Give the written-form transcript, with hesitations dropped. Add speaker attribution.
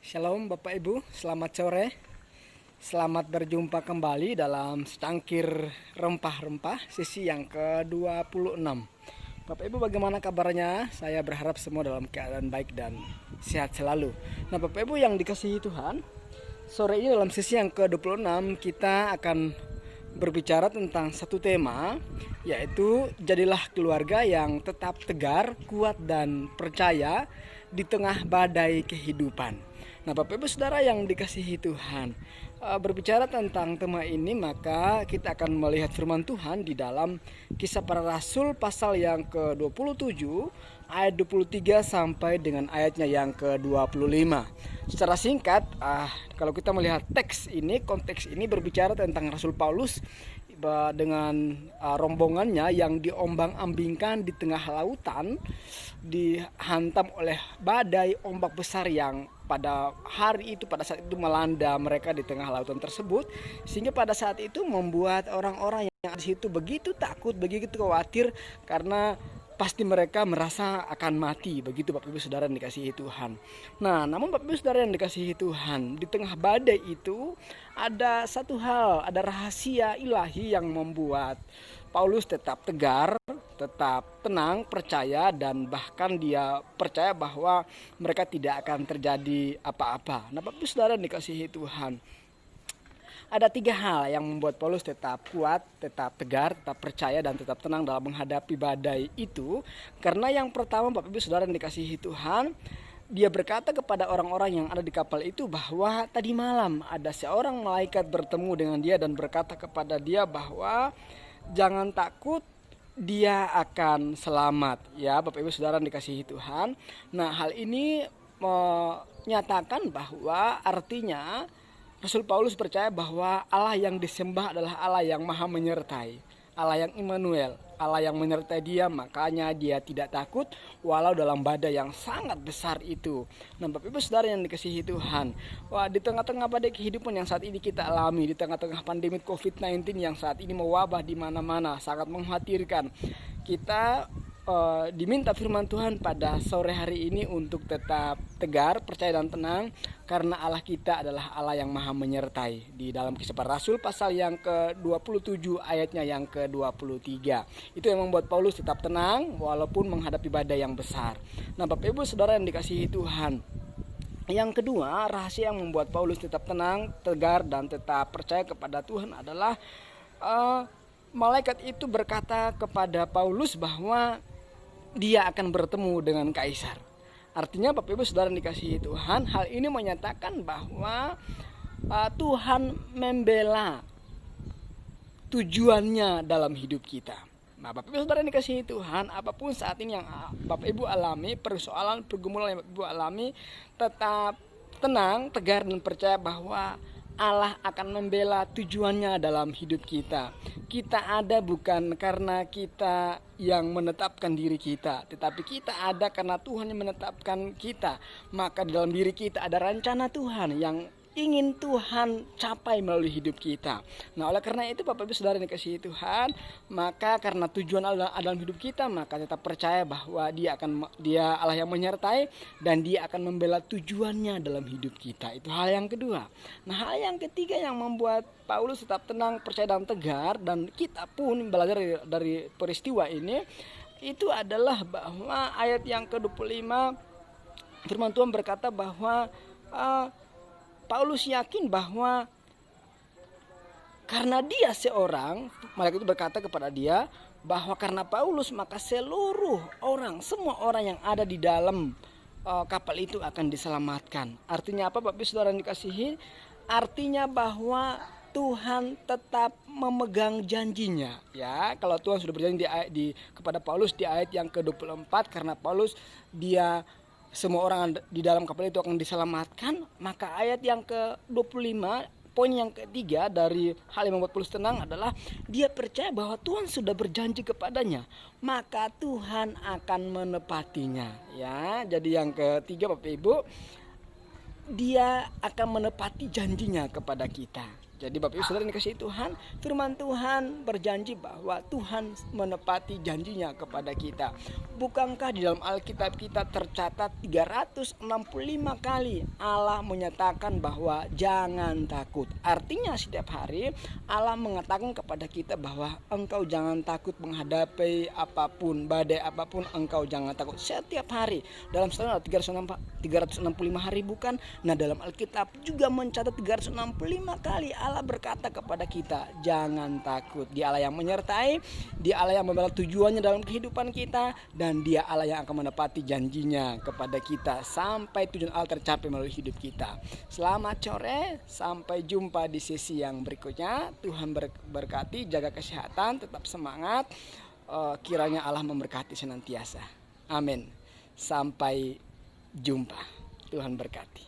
Speaker 1: Shalom Bapak Ibu, selamat sore. Selamat berjumpa kembali dalam secangkir rempah-rempah sesi yang ke-26. Bapak Ibu bagaimana kabarnya? Saya berharap semua dalam keadaan baik dan sehat selalu. Nah Bapak Ibu yang dikasihi Tuhan, sore ini dalam sesi yang ke-26 kita akan berbicara tentang satu tema, yaitu jadilah keluarga yang tetap tegar, kuat dan percaya di tengah badai kehidupan. Nah Bapak Ibu Saudara yang dikasihi Tuhan, berbicara tentang tema ini maka kita akan melihat firman Tuhan di dalam Kisah Para Rasul pasal yang ke-27 ayat 23 sampai dengan ayatnya yang ke-25. Secara singkat, kalau kita melihat konteks ini berbicara tentang Rasul Paulus dengan rombongannya yang diombang-ambingkan di tengah lautan, dihantam oleh badai ombak besar yang pada saat itu melanda mereka di tengah lautan tersebut, sehingga pada saat itu membuat orang-orang yang di situ begitu takut, begitu khawatir karena pasti mereka merasa akan mati. Begitu Bapak Ibu Saudara yang dikasihi Tuhan. Nah, namun Bapak Ibu Saudara yang dikasihi Tuhan, di tengah badai itu ada satu hal, ada rahasia ilahi yang membuat Paulus tetap tegar, tetap tenang, percaya, dan bahkan dia percaya bahwa mereka tidak akan terjadi apa-apa. Nah Bapak Ibu Saudara yang dikasihi Tuhan, ada tiga hal yang membuat Paulus tetap kuat, tetap tegar, tetap percaya, dan tetap tenang dalam menghadapi badai itu. Karena yang pertama Bapak Ibu Saudara yang dikasihi Tuhan, dia berkata kepada orang-orang yang ada di kapal itu bahwa tadi malam ada seorang malaikat bertemu dengan dia dan berkata kepada dia bahwa jangan takut, dia akan selamat. Ya Bapak Ibu Saudara yang dikasihi Tuhan. Nah hal ini menyatakan bahwa artinya Rasul Paulus percaya bahwa Allah yang disembah adalah Allah yang maha menyertai, Allah yang Immanuel, Allah yang menyertai dia, makanya dia tidak takut walau dalam badai yang sangat besar itu. Nah Bapak Ibu Saudara yang dikasihi Tuhan, di tengah-tengah badai kehidupan yang saat ini kita alami, di tengah-tengah pandemi COVID-19 yang saat ini mewabah di mana-mana, sangat mengkhawatirkan, kita diminta firman Tuhan pada sore hari ini untuk tetap tegar, percaya dan tenang, karena Allah kita adalah Allah yang maha menyertai. Di dalam Kisah Para Rasul pasal yang ke-27 ayatnya yang ke-23. Itu yang membuat Paulus tetap tenang walaupun menghadapi badai yang besar. Nah Bapak Ibu Saudara yang dikasihi Tuhan, yang kedua, rahasia yang membuat Paulus tetap tenang, tegar dan tetap percaya kepada Tuhan adalah malaikat itu berkata kepada Paulus bahwa dia akan bertemu dengan kaisar. Artinya Bapak Ibu Saudara yang dikasihi Tuhan, hal ini menyatakan bahwa Tuhan membela tujuannya dalam hidup kita. Nah Bapak Ibu Saudara yang dikasihi Tuhan, apapun saat ini yang Bapak Ibu alami, persoalan, pergumulan yang Bapak Ibu alami, tetap tenang, tegar dan percaya bahwa Allah akan membela tujuannya dalam hidup kita. Kita ada bukan karena kita yang menetapkan diri kita, tetapi kita ada karena Tuhan yang menetapkan kita. Maka di dalam diri kita ada rencana Tuhan yang ingin Tuhan capai melalui hidup kita. Nah oleh karena itu Bapak Ibu Saudara yang dikasihi Tuhan, maka karena tujuan Allah dalam hidup kita, maka tetap percaya bahwa dia Allah yang menyertai dan dia akan membela tujuannya dalam hidup kita. Itu hal yang kedua. Nah hal yang ketiga yang membuat Paulus tetap tenang, percaya dan tegar, dan kita pun belajar dari peristiwa ini, itu adalah bahwa ayat yang ke-25 firman Tuhan berkata bahwa Paulus yakin bahwa karena dia seorang, malaikat itu berkata kepada dia bahwa karena Paulus maka seluruh orang, semua orang yang ada di dalam kapal itu akan diselamatkan. Artinya apa Bapak Ibu Saudara yang dikasihi? Artinya bahwa Tuhan tetap memegang janjinya. Ya, kalau Tuhan sudah berjanji kepada Paulus di ayat yang ke-24, karena Paulus semua orang di dalam kapal itu akan diselamatkan, maka ayat yang ke-25, poin yang ketiga dari hal yang membuat Paulus tenang adalah dia percaya bahwa Tuhan sudah berjanji kepadanya, maka Tuhan akan menepatinya. Ya, jadi yang ketiga Bapak Ibu, dia akan menepati janjinya kepada kita. Jadi Bapak Ibu Saudara yang dikasihi Tuhan, firman Tuhan berjanji bahwa Tuhan menepati janjinya kepada kita. Bukankah di dalam Alkitab kita tercatat 365 kali Allah menyatakan bahwa jangan takut. Artinya setiap hari Allah mengatakan kepada kita bahwa engkau jangan takut menghadapi apapun, badai apapun, engkau jangan takut. Setiap hari dalam setahun 365 hari bukan? Nah, dalam Alkitab juga mencatat 365 kali Allah berkata kepada kita, jangan takut. Dia Allah yang menyertai, Dia Allah yang membawa tujuannya dalam kehidupan kita, dan Dia Allah yang akan menepati janjinya kepada kita sampai tujuan Allah tercapai melalui hidup kita. Selamat sore, sampai jumpa di sesi yang berikutnya. Tuhan berkati, jaga kesehatan, tetap semangat. Kiranya Allah memberkati senantiasa. Amin. Sampai jumpa. Tuhan berkati.